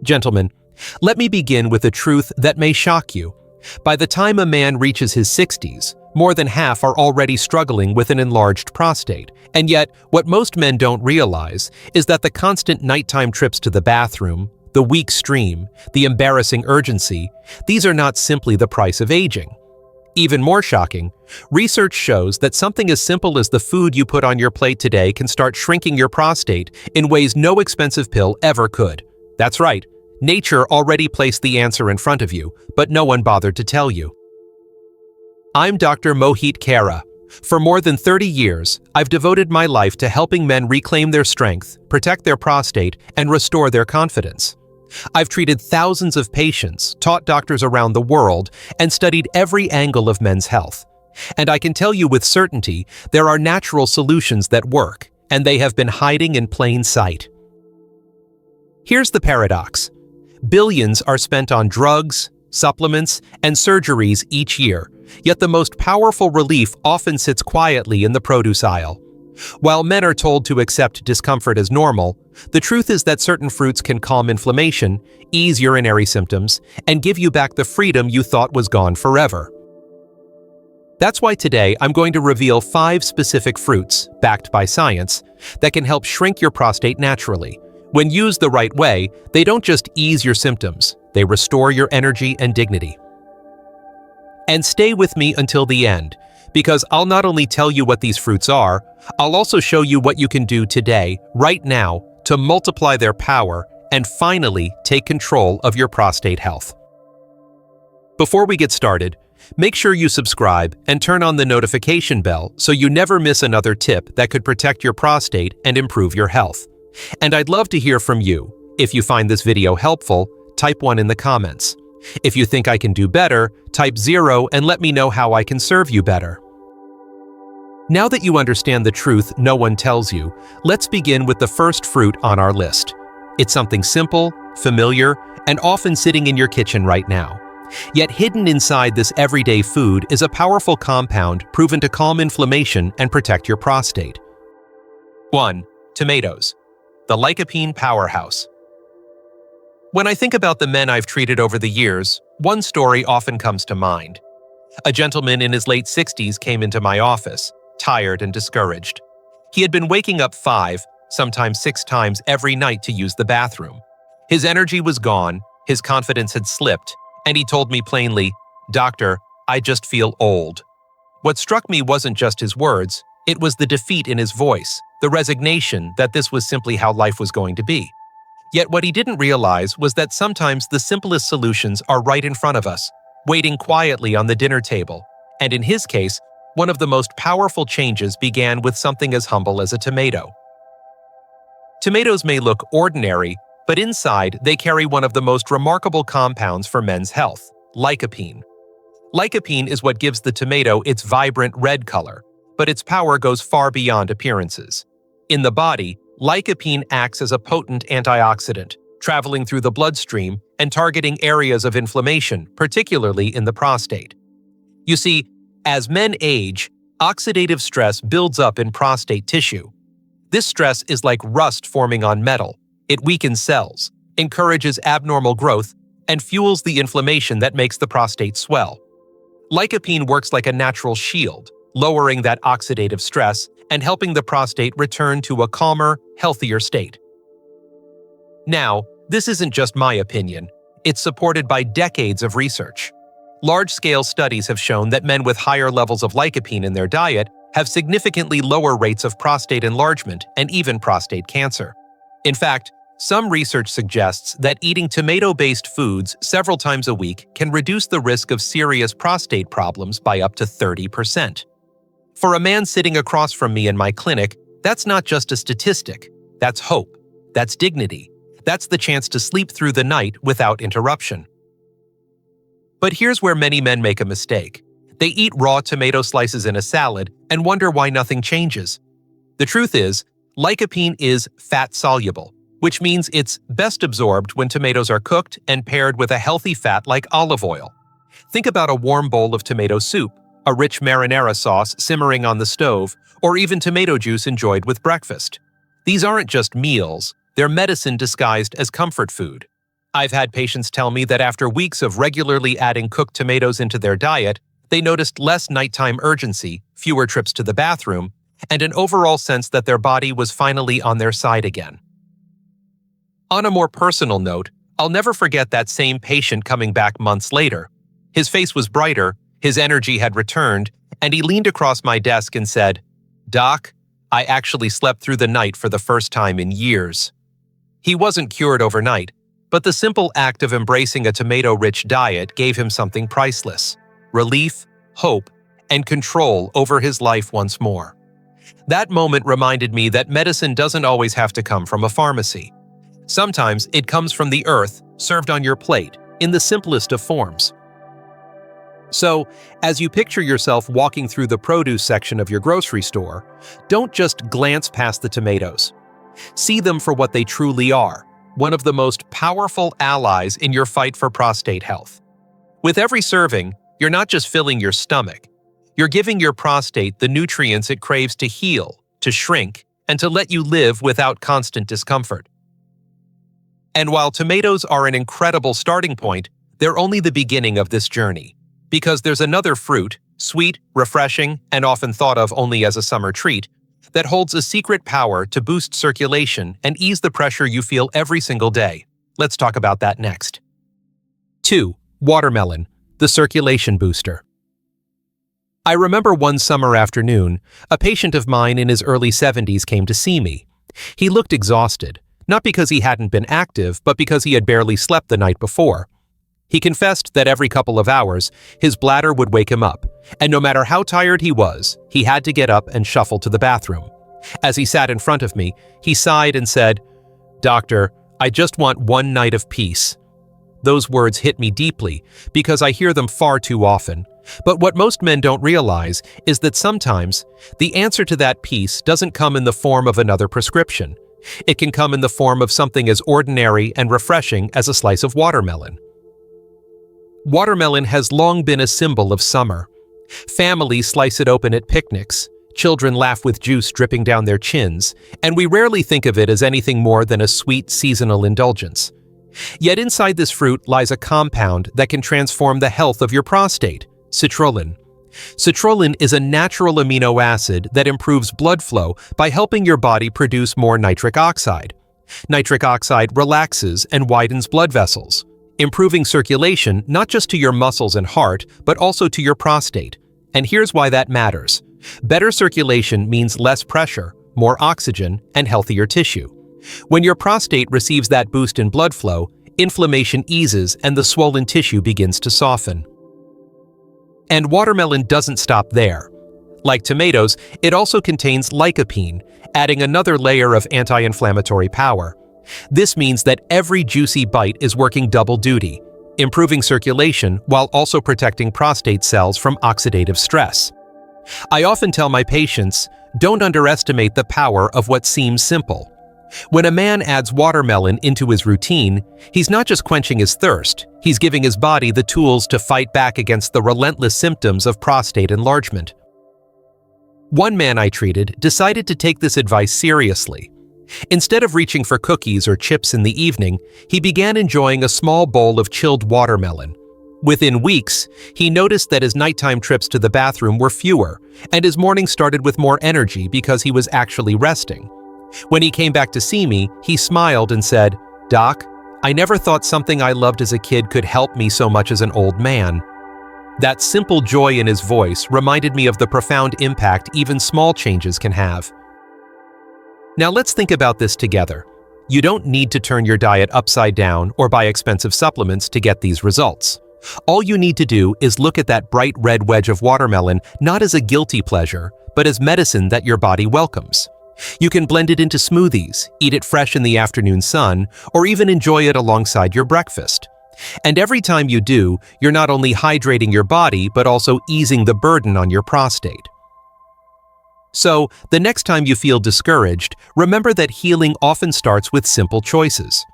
Gentlemen, let me begin with a truth that may shock you. By the time a man reaches his 60s, more than half are already struggling with an enlarged prostate. And yet, what most men don't realize is that the constant nighttime trips to the bathroom, the weak stream, the embarrassing urgency, these are not simply the price of aging. Even more shocking, research shows that something as simple as the food you put on your plate today can start shrinking your prostate in ways no expensive pill ever could. That's right, nature already placed the answer in front of you, but no one bothered to tell you. I'm Dr. Mohit Kara. For more than 30 years, I've devoted my life to helping men reclaim their strength, protect their prostate, and restore their confidence. I've treated thousands of patients, taught doctors around the world, and studied every angle of men's health. And I can tell you with certainty, there are natural solutions that work, and they have been hiding in plain sight. Here's the paradox. Billions are spent on drugs, supplements, and surgeries each year, yet the most powerful relief often sits quietly in the produce aisle. While men are told to accept discomfort as normal, the truth is that certain fruits can calm inflammation, ease urinary symptoms, and give you back the freedom you thought was gone forever. That's why today I'm going to reveal 5 specific fruits, backed by science, that can help shrink your prostate naturally. When used the right way, they don't just ease your symptoms, they restore your energy and dignity. And stay with me until the end, because I'll not only tell you what these fruits are, I'll also show you what you can do today, right now, to multiply their power and finally take control of your prostate health. Before we get started, make sure you subscribe and turn on the notification bell so you never miss another tip that could protect your prostate and improve your health. And I'd love to hear from you. If you find this video helpful, type 1 in the comments. If you think I can do better, type 0 and let me know how I can serve you better. Now that you understand the truth no one tells you, let's begin with the first fruit on our list. It's something simple, familiar, and often sitting in your kitchen right now. Yet hidden inside this everyday food is a powerful compound proven to calm inflammation and protect your prostate. 1. Tomatoes. The Lycopene Powerhouse. When I think about the men I've treated over the years, one story often comes to mind. A gentleman in his late 60s came into my office, tired and discouraged. He had been waking up 5, sometimes 6 times every night to use the bathroom. His energy was gone, his confidence had slipped, and he told me plainly, "Doctor, I just feel old." What struck me wasn't just his words, it was the defeat in his voice, the resignation that this was simply how life was going to be. Yet what he didn't realize was that sometimes the simplest solutions are right in front of us, waiting quietly on the dinner table. And in his case, one of the most powerful changes began with something as humble as a tomato. Tomatoes may look ordinary, but inside they carry one of the most remarkable compounds for men's health, lycopene. Lycopene is what gives the tomato its vibrant red color, but its power goes far beyond appearances. In the body, lycopene acts as a potent antioxidant, traveling through the bloodstream and targeting areas of inflammation, particularly in the prostate. You see, as men age, oxidative stress builds up in prostate tissue. This stress is like rust forming on metal. It weakens cells, encourages abnormal growth, and fuels the inflammation that makes the prostate swell. Lycopene works like a natural shield, lowering that oxidative stress and helping the prostate return to a calmer, healthier state. Now, this isn't just my opinion. It's supported by decades of research. Large-scale studies have shown that men with higher levels of lycopene in their diet have significantly lower rates of prostate enlargement and even prostate cancer. In fact, some research suggests that eating tomato-based foods several times a week can reduce the risk of serious prostate problems by up to 30%. For a man sitting across from me in my clinic, that's not just a statistic. That's hope. That's dignity. That's the chance to sleep through the night without interruption. But here's where many men make a mistake. They eat raw tomato slices in a salad and wonder why nothing changes. The truth is, lycopene is fat-soluble, which means it's best absorbed when tomatoes are cooked and paired with a healthy fat like olive oil. Think about a warm bowl of tomato soup, a rich marinara sauce simmering on the stove, or even tomato juice enjoyed with breakfast. These aren't just meals, they're medicine disguised as comfort food. I've had patients tell me that after weeks of regularly adding cooked tomatoes into their diet, they noticed less nighttime urgency, fewer trips to the bathroom, and an overall sense that their body was finally on their side again. On a more personal note, I'll never forget that same patient coming back months later. His face was brighter, his energy had returned, and he leaned across my desk and said, "Doc, I actually slept through the night for the first time in years." He wasn't cured overnight, but the simple act of embracing a tomato-rich diet gave him something priceless: relief, hope, and control over his life once more. That moment reminded me that medicine doesn't always have to come from a pharmacy. Sometimes it comes from the earth, served on your plate, in the simplest of forms. So, as you picture yourself walking through the produce section of your grocery store, don't just glance past the tomatoes. See them for what they truly are, one of the most powerful allies in your fight for prostate health. With every serving, you're not just filling your stomach, you're giving your prostate the nutrients it craves to heal, to shrink, and to let you live without constant discomfort. And while tomatoes are an incredible starting point, they're only the beginning of this journey. Because there's another fruit, sweet, refreshing, and often thought of only as a summer treat, that holds a secret power to boost circulation and ease the pressure you feel every single day. Let's talk about that next. 2. Watermelon, the circulation booster. I remember one summer afternoon, a patient of mine in his early 70s came to see me. He looked exhausted, not because he hadn't been active, but because he had barely slept the night before. He confessed that every couple of hours, his bladder would wake him up, and no matter how tired he was, he had to get up and shuffle to the bathroom. As he sat in front of me, he sighed and said, "Doctor, I just want one night of peace." Those words hit me deeply because I hear them far too often. But what most men don't realize is that sometimes the answer to that peace doesn't come in the form of another prescription. It can come in the form of something as ordinary and refreshing as a slice of watermelon. Watermelon has long been a symbol of summer. Families slice it open at picnics, children laugh with juice dripping down their chins, and we rarely think of it as anything more than a sweet seasonal indulgence. Yet inside this fruit lies a compound that can transform the health of your prostate: citrulline. Citrulline is a natural amino acid that improves blood flow by helping your body produce more nitric oxide. Nitric oxide relaxes and widens blood vessels, improving circulation not just to your muscles and heart, but also to your prostate. And here's why that matters. Better circulation means less pressure, more oxygen, and healthier tissue. When your prostate receives that boost in blood flow, inflammation eases and the swollen tissue begins to soften. And watermelon doesn't stop there. Like tomatoes, it also contains lycopene, adding another layer of anti-inflammatory power. This means that every juicy bite is working double duty, improving circulation while also protecting prostate cells from oxidative stress. I often tell my patients, don't underestimate the power of what seems simple. When a man adds watermelon into his routine, he's not just quenching his thirst, he's giving his body the tools to fight back against the relentless symptoms of prostate enlargement. One man I treated decided to take this advice seriously. Instead of reaching for cookies or chips in the evening, he began enjoying a small bowl of chilled watermelon. Within weeks, he noticed that his nighttime trips to the bathroom were fewer, and his mornings started with more energy because he was actually resting. When he came back to see me, he smiled and said, "Doc, I never thought something I loved as a kid could help me so much as an old man." That simple joy in his voice reminded me of the profound impact even small changes can have. Now let's think about this together. You don't need to turn your diet upside down or buy expensive supplements to get these results. All you need to do is look at that bright red wedge of watermelon not as a guilty pleasure, but as medicine that your body welcomes. You can blend it into smoothies, eat it fresh in the afternoon sun, or even enjoy it alongside your breakfast. And every time you do, you're not only hydrating your body, but also easing the burden on your prostate. So, the next time you feel discouraged, remember that healing often starts with simple choices.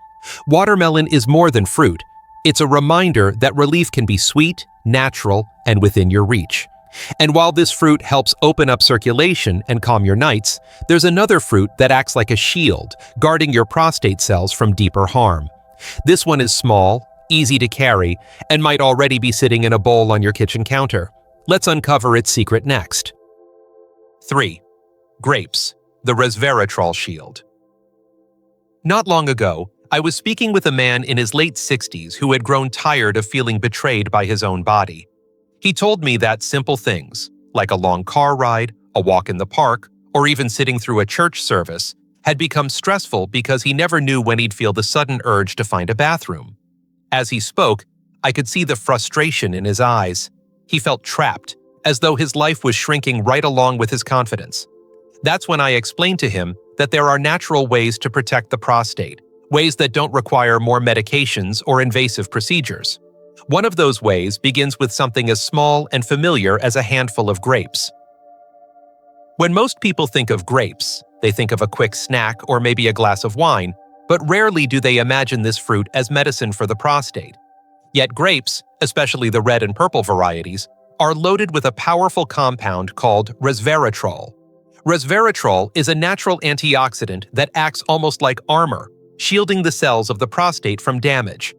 Watermelon is more than fruit. It's a reminder that relief can be sweet, natural, and within your reach. And while this fruit helps open up circulation and calm your nights, there's another fruit that acts like a shield, guarding your prostate cells from deeper harm. This one is small, easy to carry, and might already be sitting in a bowl on your kitchen counter. Let's uncover its secret next. 3. Grapes, the Resveratrol shield. Not long ago, I was speaking with a man in his late 60s who had grown tired of feeling betrayed by his own body. He told me that simple things, like a long car ride, a walk in the park, or even sitting through a church service, had become stressful because he never knew when he'd feel the sudden urge to find a bathroom. As he spoke, I could see the frustration in his eyes. He felt trapped, as though his life was shrinking right along with his confidence. That's when I explained to him that there are natural ways to protect the prostate, ways that don't require more medications or invasive procedures. One of those ways begins with something as small and familiar as a handful of grapes. When most people think of grapes, they think of a quick snack or maybe a glass of wine, but rarely do they imagine this fruit as medicine for the prostate. Yet grapes, especially the red and purple varieties, are loaded with a powerful compound called resveratrol. Resveratrol is a natural antioxidant that acts almost like armor, shielding the cells of the prostate from damage.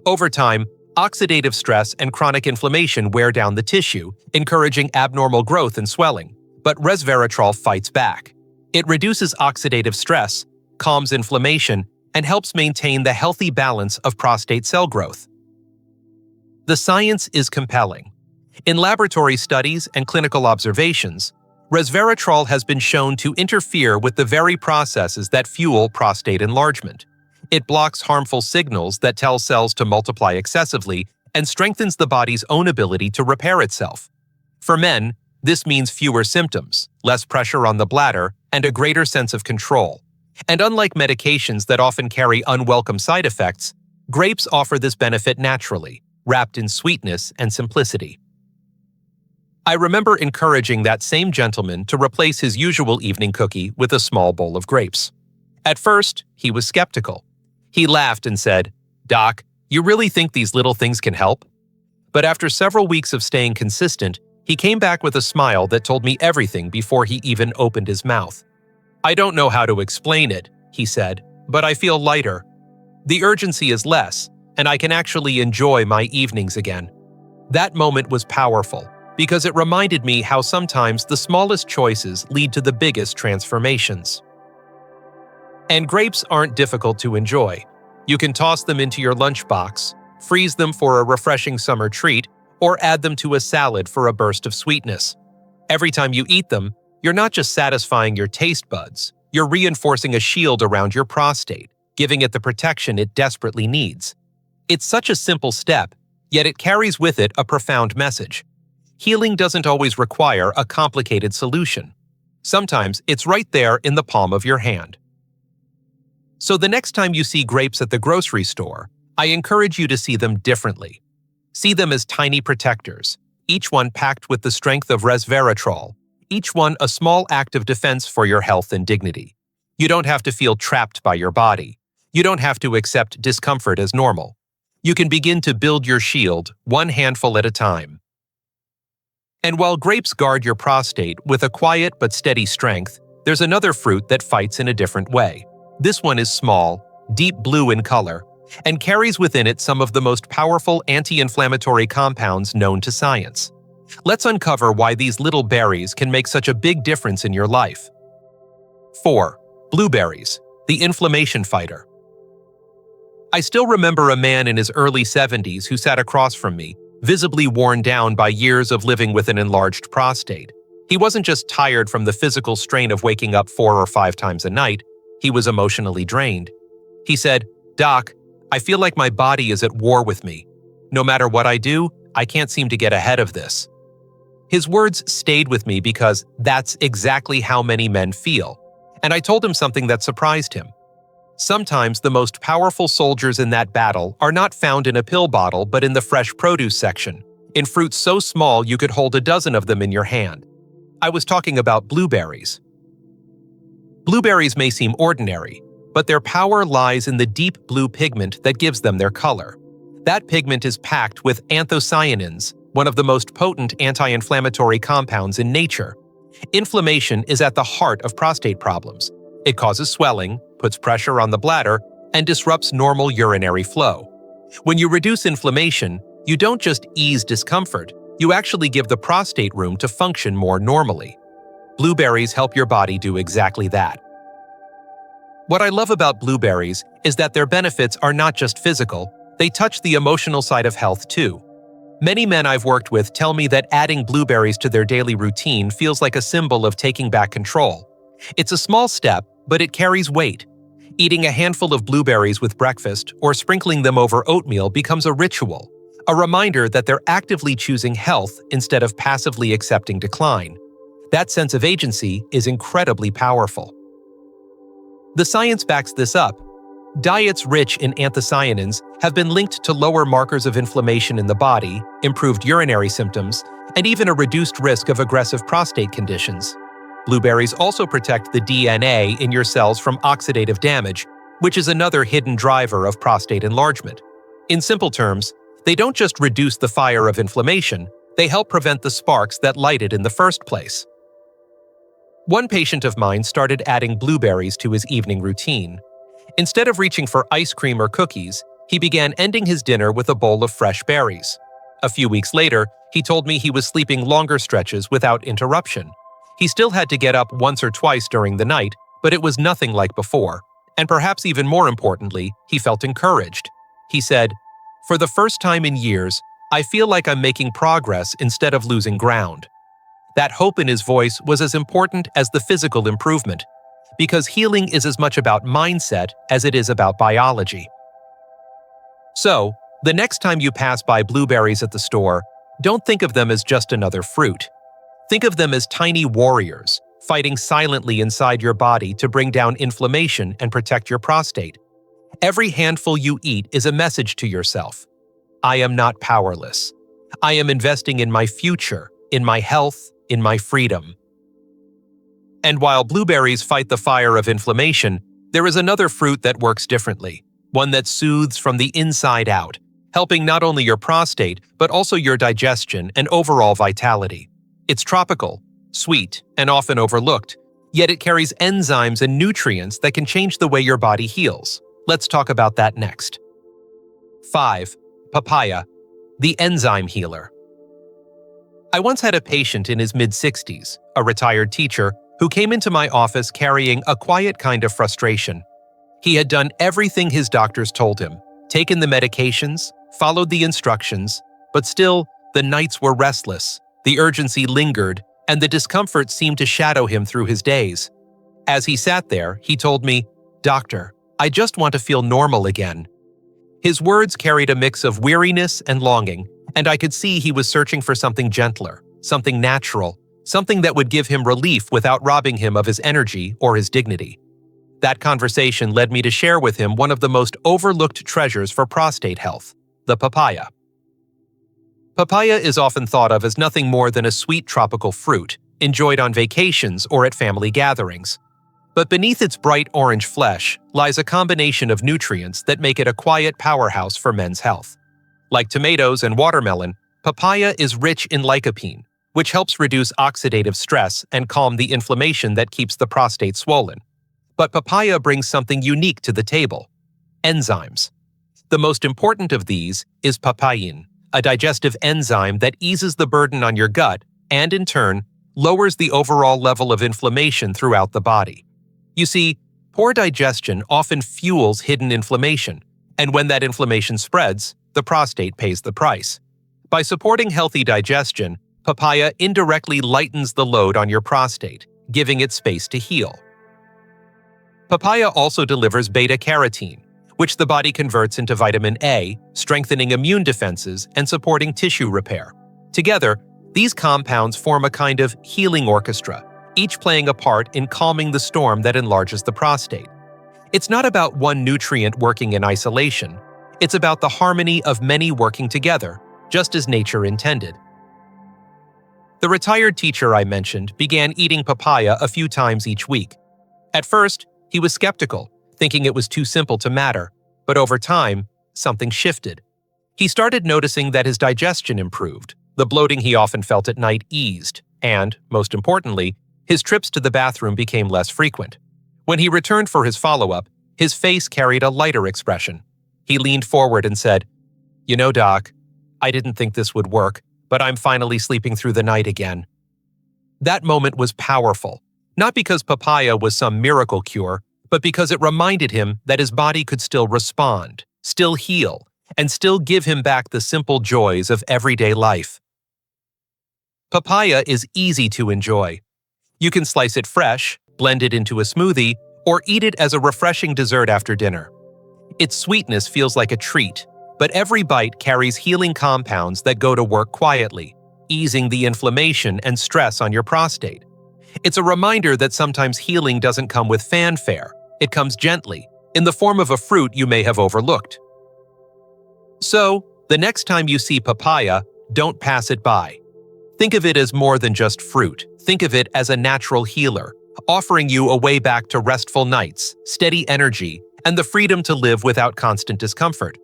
Over time, oxidative stress and chronic inflammation wear down the tissue, encouraging abnormal growth and swelling. But resveratrol fights back. It reduces oxidative stress, calms inflammation, and helps maintain the healthy balance of prostate cell growth. The science is compelling. In laboratory studies and clinical observations, resveratrol has been shown to interfere with the very processes that fuel prostate enlargement. It blocks harmful signals that tell cells to multiply excessively and strengthens the body's own ability to repair itself. For men, this means fewer symptoms, less pressure on the bladder, and a greater sense of control. And unlike medications that often carry unwelcome side effects, grapes offer this benefit naturally, wrapped in sweetness and simplicity. I remember encouraging that same gentleman to replace his usual evening cookie with a small bowl of grapes. At first, he was skeptical. He laughed and said, "Doc, you really think these little things can help?" But after several weeks of staying consistent, he came back with a smile that told me everything before he even opened his mouth. "I don't know how to explain it," he said, "but I feel lighter. The urgency is less, and I can actually enjoy my evenings again." That moment was powerful, because it reminded me how sometimes the smallest choices lead to the biggest transformations. And grapes aren't difficult to enjoy. You can toss them into your lunchbox, freeze them for a refreshing summer treat, or add them to a salad for a burst of sweetness. Every time you eat them, you're not just satisfying your taste buds, you're reinforcing a shield around your prostate, giving it the protection it desperately needs. It's such a simple step, yet it carries with it a profound message. Healing doesn't always require a complicated solution. Sometimes it's right there in the palm of your hand. So the next time you see grapes at the grocery store, I encourage you to see them differently. See them as tiny protectors, each one packed with the strength of resveratrol, each one a small act of defense for your health and dignity. You don't have to feel trapped by your body. You don't have to accept discomfort as normal. You can begin to build your shield one handful at a time. And while grapes guard your prostate with a quiet but steady strength, there's another fruit that fights in a different way. This one is small, deep blue in color, and carries within it some of the most powerful anti-inflammatory compounds known to science. Let's uncover why these little berries can make such a big difference in your life. 4. Blueberries, the inflammation fighter. I still remember a man in his early 70s who sat across from me, visibly worn down by years of living with an enlarged prostate. He wasn't just tired from the physical strain of waking up 4 or 5 times a night, he was emotionally drained. He said, "Doc, I feel like my body is at war with me. No matter what I do, I can't seem to get ahead of this." His words stayed with me because that's exactly how many men feel, and I told him something that surprised him. Sometimes the most powerful soldiers in that battle are not found in a pill bottle but in the fresh produce section, in fruits so small you could hold a dozen of them in your hand. I was talking about blueberries. Blueberries may seem ordinary, but their power lies in the deep blue pigment that gives them their color. That pigment is packed with anthocyanins, one of the most potent anti-inflammatory compounds in nature. Inflammation is at the heart of prostate problems. It causes swelling, puts pressure on the bladder, and disrupts normal urinary flow. When you reduce inflammation, you don't just ease discomfort, you actually give the prostate room to function more normally. Blueberries help your body do exactly that. What I love about blueberries is that their benefits are not just physical, they touch the emotional side of health too. Many men I've worked with tell me that adding blueberries to their daily routine feels like a symbol of taking back control. It's a small step, but it carries weight. Eating a handful of blueberries with breakfast or sprinkling them over oatmeal becomes a ritual, a reminder that they're actively choosing health instead of passively accepting decline. That sense of agency is incredibly powerful. The science backs this up. Diets rich in anthocyanins have been linked to lower markers of inflammation in the body, improved urinary symptoms, and even a reduced risk of aggressive prostate conditions. Blueberries also protect the DNA in your cells from oxidative damage, which is another hidden driver of prostate enlargement. In simple terms, they don't just reduce the fire of inflammation, they help prevent the sparks that light it in the first place. One patient of mine started adding blueberries to his evening routine. Instead of reaching for ice cream or cookies, he began ending his dinner with a bowl of fresh berries. A few weeks later, he told me he was sleeping longer stretches without interruption. He still had to get up once or twice during the night, but it was nothing like before. And perhaps even more importantly, he felt encouraged. He said, "For the first time in years, I feel like I'm making progress instead of losing ground." That hope in his voice was as important as the physical improvement, because healing is as much about mindset as it is about biology. So, the next time you pass by blueberries at the store, don't think of them as just another fruit. Think of them as tiny warriors, fighting silently inside your body to bring down inflammation and protect your prostate. Every handful you eat is a message to yourself. I am not powerless. I am investing in my future, in my health, in my freedom. And while blueberries fight the fire of inflammation, there is another fruit that works differently, one that soothes from the inside out, helping not only your prostate, but also your digestion and overall vitality. It's tropical, sweet, and often overlooked, yet it carries enzymes and nutrients that can change the way your body heals. Let's talk about that next. 5. Papaya, the enzyme healer. I once had a patient in his mid-60s, a retired teacher, who came into my office carrying a quiet kind of frustration. He had done everything his doctors told him, taken the medications, followed the instructions, but still, the nights were restless, the urgency lingered, and the discomfort seemed to shadow him through his days. As he sat there, he told me, "Doctor, I just want to feel normal again." His words carried a mix of weariness and longing, and I could see he was searching for something gentler, something natural, something that would give him relief without robbing him of his energy or his dignity. That conversation led me to share with him one of the most overlooked treasures for prostate health, the papaya. Papaya is often thought of as nothing more than a sweet tropical fruit, enjoyed on vacations or at family gatherings. But beneath its bright orange flesh lies a combination of nutrients that make it a quiet powerhouse for men's health. Like tomatoes and watermelon, papaya is rich in lycopene, which helps reduce oxidative stress and calm the inflammation that keeps the prostate swollen. But papaya brings something unique to the table: enzymes. The most important of these is papain, a digestive enzyme that eases the burden on your gut and, in turn, lowers the overall level of inflammation throughout the body. You see, poor digestion often fuels hidden inflammation, and when that inflammation spreads, the prostate pays the price. By supporting healthy digestion, papaya indirectly lightens the load on your prostate, giving it space to heal. Papaya also delivers beta-carotene, which the body converts into vitamin A, strengthening immune defenses and supporting tissue repair. Together, these compounds form a kind of healing orchestra, each playing a part in calming the storm that enlarges the prostate. It's not about one nutrient working in isolation. It's about the harmony of many working together, just as nature intended. The retired teacher I mentioned began eating papaya a few times each week. At first, he was skeptical, thinking it was too simple to matter, but over time, something shifted. He started noticing that his digestion improved, the bloating he often felt at night eased, and, most importantly, his trips to the bathroom became less frequent. When he returned for his follow-up, His face carried a lighter expression. He leaned forward and said, "You know, Doc, I didn't think this would work, but I'm finally sleeping through the night again." That moment was powerful, not because papaya was some miracle cure, but because it reminded him that his body could still respond, still heal, and still give him back the simple joys of everyday life. Papaya is easy to enjoy. You can slice it fresh, blend it into a smoothie, or eat it as a refreshing dessert after dinner. Its sweetness feels like a treat, but every bite carries healing compounds that go to work quietly, easing the inflammation and stress on your prostate. It's a reminder that sometimes healing doesn't come with fanfare. It comes gently, in the form of a fruit you may have overlooked. So, the next time you see papaya, don't pass it by. Think of it as more than just fruit. Think of it as a natural healer, offering you a way back to restful nights, steady energy, and the freedom to live without constant discomfort.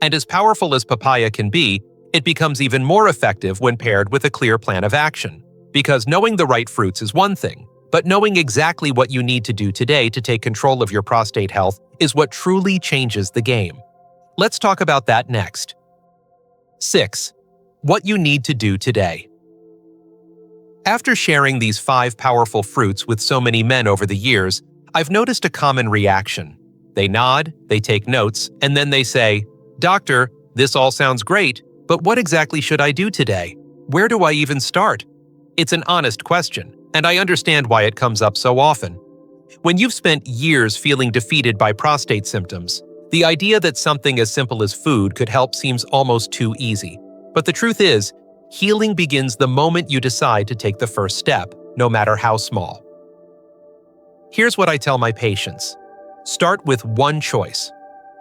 And as powerful as papaya can be, it becomes even more effective when paired with a clear plan of action. Because knowing the right fruits is one thing, but knowing exactly what you need to do today to take control of your prostate health is what truly changes the game. Let's talk about that next. 6. What you need to do today. After sharing these 5 powerful fruits with so many men over the years, I've noticed a common reaction. They nod, they take notes, and then they say, "Doctor, this all sounds great, but what exactly should I do today? Where do I even start?" It's an honest question, and I understand why it comes up so often. When you've spent years feeling defeated by prostate symptoms, the idea that something as simple as food could help seems almost too easy. But the truth is, healing begins the moment you decide to take the first step, no matter how small. Here's what I tell my patients. Start with one choice.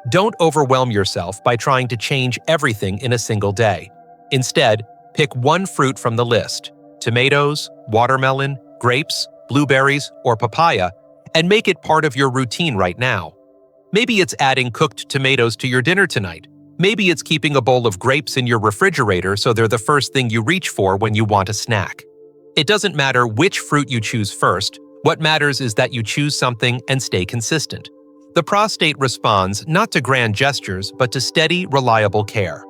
Don't overwhelm yourself by trying to change everything in a single day. Instead, pick one fruit from the list, tomatoes, watermelon, grapes, blueberries, or papaya, and make it part of your routine right now. Maybe it's adding cooked tomatoes to your dinner tonight. Maybe it's keeping a bowl of grapes in your refrigerator so they're the first thing you reach for when you want a snack. It doesn't matter which fruit you choose first. What matters is that you choose something and stay consistent. The prostate responds not to grand gestures, but to steady, reliable care.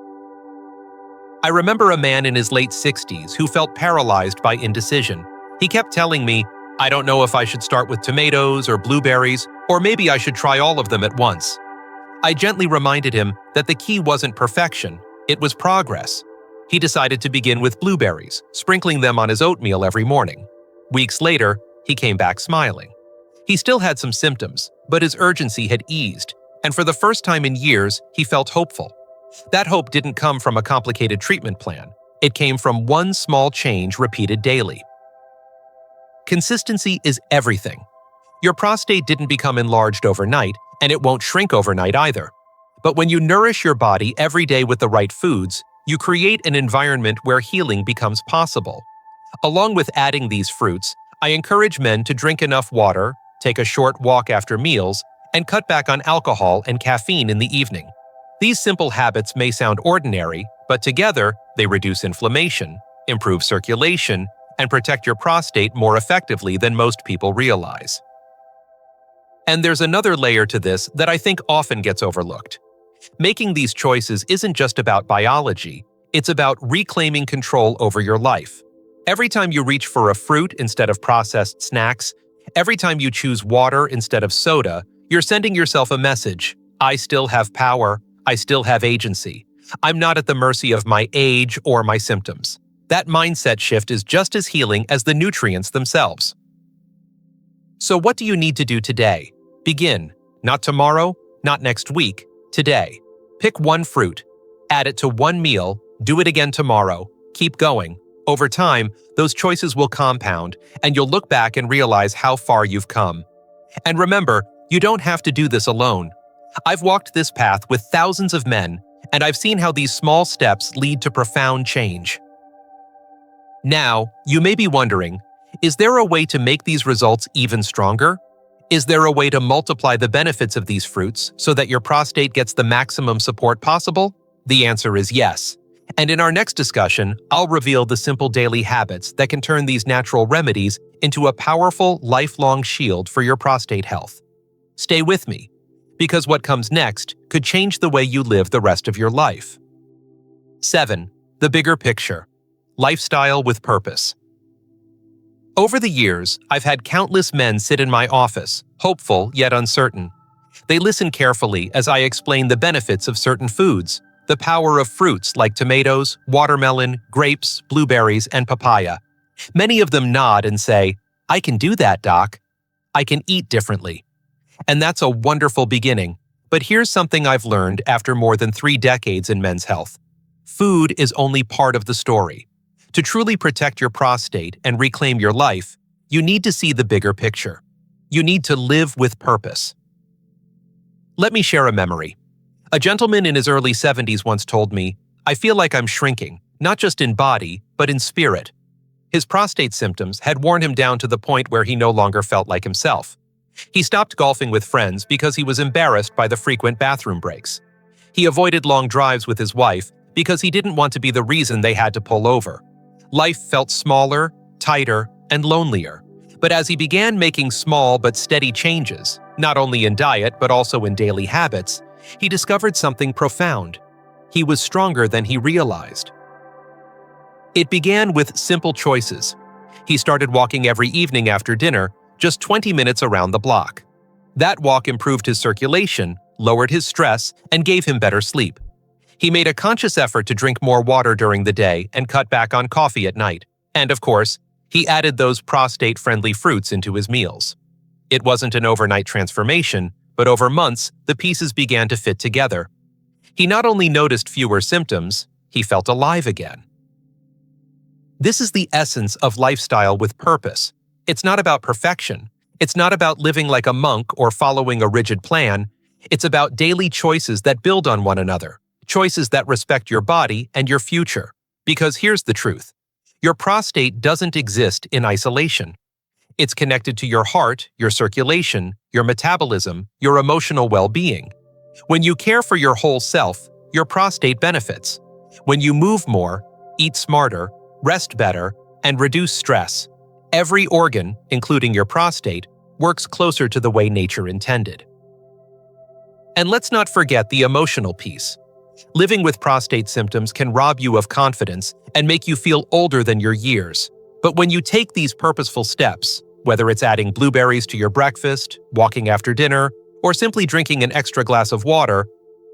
I remember a man in his late 60s who felt paralyzed by indecision. He kept telling me, "I don't know if I should start with tomatoes or blueberries, or maybe I should try all of them at once." I gently reminded him that the key wasn't perfection, it was progress. He decided to begin with blueberries, sprinkling them on his oatmeal every morning. Weeks later, he came back smiling. He still had some symptoms, but his urgency had eased, and for the first time in years, he felt hopeful. That hope didn't come from a complicated treatment plan. It came from one small change repeated daily. Consistency is everything. Your prostate didn't become enlarged overnight, and it won't shrink overnight either. But when you nourish your body every day with the right foods, you create an environment where healing becomes possible. Along with adding these fruits, I encourage men to drink enough water, take a short walk after meals, and cut back on alcohol and caffeine in the evening. These simple habits may sound ordinary, but together they reduce inflammation, improve circulation, and protect your prostate more effectively than most people realize. And there's another layer to this that I think often gets overlooked. Making these choices isn't just about biology, it's about reclaiming control over your life. Every time you reach for a fruit instead of processed snacks, every time you choose water instead of soda, you're sending yourself a message: I still have power, I still have agency. I'm not at the mercy of my age or my symptoms. That mindset shift is just as healing as the nutrients themselves. So what do you need to do today? Begin. Not tomorrow, not next week, today. Pick one fruit. Add it to one meal. Do it again tomorrow. Keep going. Over time, those choices will compound, and you'll look back and realize how far you've come. And remember, you don't have to do this alone. I've walked this path with thousands of men, and I've seen how these small steps lead to profound change. Now, you may be wondering, is there a way to make these results even stronger? Is there a way to multiply the benefits of these fruits so that your prostate gets the maximum support possible? The answer is yes. And in our next discussion, I'll reveal the simple daily habits that can turn these natural remedies into a powerful, lifelong shield for your prostate health. Stay with me, because what comes next could change the way you live the rest of your life. 7. The bigger picture. Lifestyle with purpose. Over the years, I've had countless men sit in my office, hopeful yet uncertain. They listen carefully as I explain the benefits of certain foods, the power of fruits like tomatoes, watermelon, grapes, blueberries, and papaya. Many of them nod and say, "I can do that, Doc. I can eat differently." And that's a wonderful beginning. But here's something I've learned after more than 3 decades in men's health. Food is only part of the story. To truly protect your prostate and reclaim your life, you need to see the bigger picture. You need to live with purpose. Let me share a memory. A gentleman in his early 70s once told me, "I feel like I'm shrinking, not just in body, but in spirit." His prostate symptoms had worn him down to the point where he no longer felt like himself. He stopped golfing with friends because he was embarrassed by the frequent bathroom breaks. He avoided long drives with his wife because he didn't want to be the reason they had to pull over. Life felt smaller, tighter, and lonelier. But as he began making small but steady changes, not only in diet but also in daily habits, he discovered something profound. He was stronger than he realized. It began with simple choices. He started walking every evening after dinner, just 20 minutes around the block. That walk improved his circulation, lowered his stress, and gave him better sleep. He made a conscious effort to drink more water during the day and cut back on coffee at night. And of course, he added those prostate-friendly fruits into his meals. It wasn't an overnight transformation, but over months, the pieces began to fit together. He not only noticed fewer symptoms, he felt alive again. This is the essence of lifestyle with purpose. It's not about perfection. It's not about living like a monk or following a rigid plan. It's about daily choices that build on one another, choices that respect your body and your future. Because here's the truth. Your prostate doesn't exist in isolation. It's connected to your heart, your circulation, your metabolism, your emotional well-being. When you care for your whole self, your prostate benefits. When you move more, eat smarter, rest better, and reduce stress, every organ, including your prostate, works closer to the way nature intended. And let's not forget the emotional piece. Living with prostate symptoms can rob you of confidence and make you feel older than your years. But when you take these purposeful steps, whether it's adding blueberries to your breakfast, walking after dinner, or simply drinking an extra glass of water,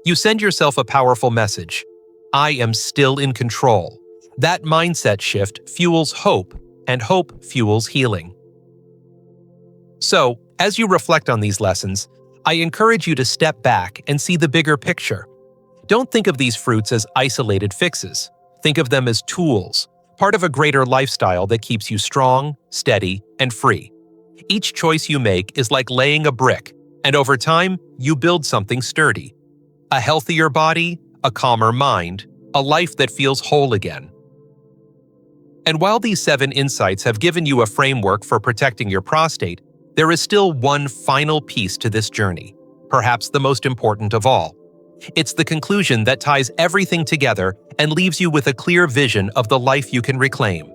you send yourself a powerful message. I am still in control. That mindset shift fuels hope, and hope fuels healing. So, as you reflect on these lessons, I encourage you to step back and see the bigger picture. Don't think of these fruits as isolated fixes. Think of them as tools, part of a greater lifestyle that keeps you strong, steady, and free. Each choice you make is like laying a brick, and over time, you build something sturdy. A healthier body, a calmer mind, a life that feels whole again. And while these 7 insights have given you a framework for protecting your prostate, there is still one final piece to this journey, perhaps the most important of all. It's the conclusion that ties everything together and leaves you with a clear vision of the life you can reclaim.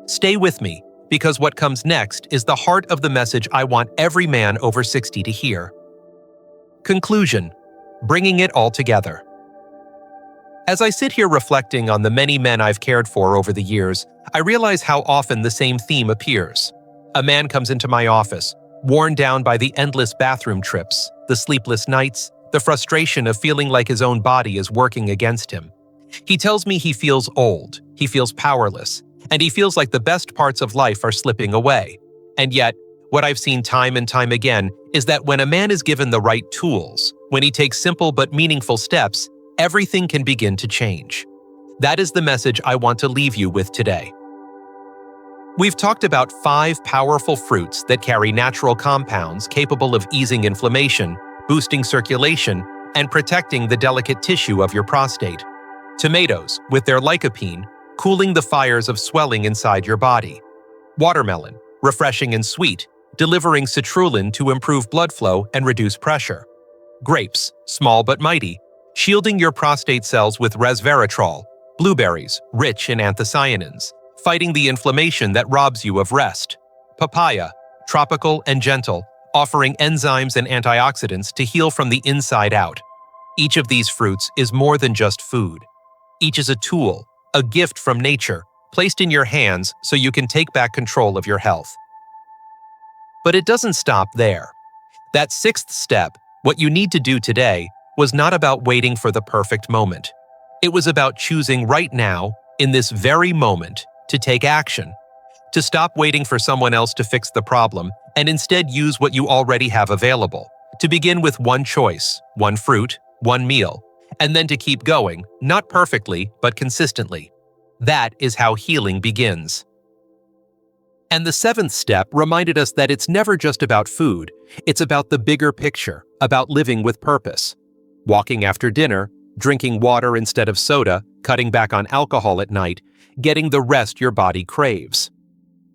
Stay with me, because what comes next is the heart of the message I want every man over 60 to hear. Conclusion: bringing it all together. As I sit here reflecting on the many men I've cared for over the years, I realize how often the same theme appears. A man comes into my office, worn down by the endless bathroom trips, the sleepless nights, the frustration of feeling like his own body is working against him. He tells me he feels old, he feels powerless, and he feels like the best parts of life are slipping away. And yet, what I've seen time and time again is that when a man is given the right tools, when he takes simple but meaningful steps, everything can begin to change. That is the message I want to leave you with today. We've talked about 5 powerful fruits that carry natural compounds capable of easing inflammation, boosting circulation, and protecting the delicate tissue of your prostate. Tomatoes, with their lycopene, cooling the fires of swelling inside your body. Watermelon, refreshing and sweet, delivering citrulline to improve blood flow and reduce pressure. Grapes, small but mighty, shielding your prostate cells with resveratrol. Blueberries, rich in anthocyanins, fighting the inflammation that robs you of rest. Papaya, tropical and gentle, offering enzymes and antioxidants to heal from the inside out. Each of these fruits is more than just food. Each is a tool, a gift from nature, placed in your hands so you can take back control of your health. But it doesn't stop there. That sixth step, what you need to do today, was not about waiting for the perfect moment. It was about choosing right now, in this very moment, to take action. To stop waiting for someone else to fix the problem and instead use what you already have available. To begin with one choice, one fruit, one meal, and then to keep going, not perfectly, but consistently. That is how healing begins. And the seventh step reminded us that it's never just about food, it's about the bigger picture, about living with purpose. Walking after dinner, drinking water instead of soda, cutting back on alcohol at night, getting the rest your body craves.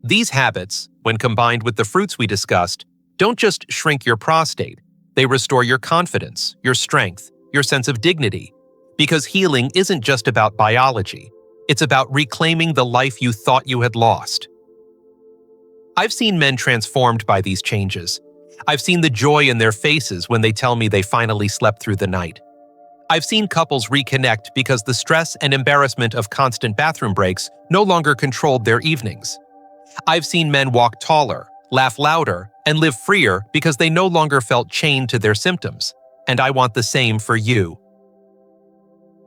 These habits, when combined with the fruits we discussed, don't just shrink your prostate, they restore your confidence, your strength, your sense of dignity. Because healing isn't just about biology, it's about reclaiming the life you thought you had lost. I've seen men transformed by these changes. I've seen the joy in their faces when they tell me they finally slept through the night. I've seen couples reconnect because the stress and embarrassment of constant bathroom breaks no longer controlled their evenings. I've seen men walk taller, laugh louder, and live freer because they no longer felt chained to their symptoms. And I want the same for you.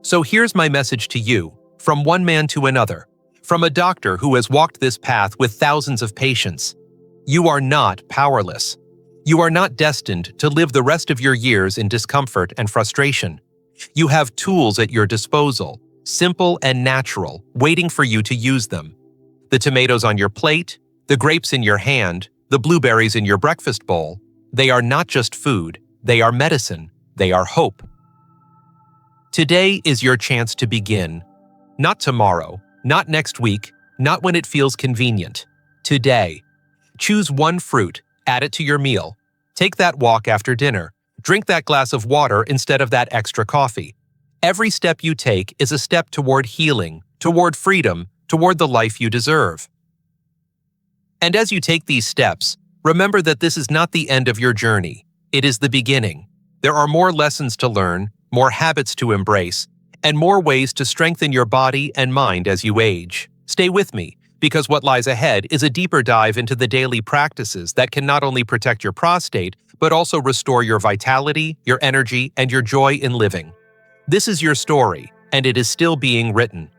So here's my message to you, from one man to another, from a doctor who has walked this path with thousands of patients. You are not powerless. You are not destined to live the rest of your years in discomfort and frustration. You have tools at your disposal, simple and natural, waiting for you to use them. The tomatoes on your plate, the grapes in your hand, the blueberries in your breakfast bowl, they are not just food, they are medicine, they are hope. Today is your chance to begin. Not tomorrow, not next week, not when it feels convenient. Today. Choose one fruit, add it to your meal. Take that walk after dinner. Drink that glass of water instead of that extra coffee. Every step you take is a step toward healing, toward freedom, toward the life you deserve. And as you take these steps, remember that this is not the end of your journey. It is the beginning. There are more lessons to learn, more habits to embrace, and more ways to strengthen your body and mind as you age. Stay with me, because what lies ahead is a deeper dive into the daily practices that can not only protect your prostate, but also restore your vitality, your energy, and your joy in living. This is your story, and it is still being written.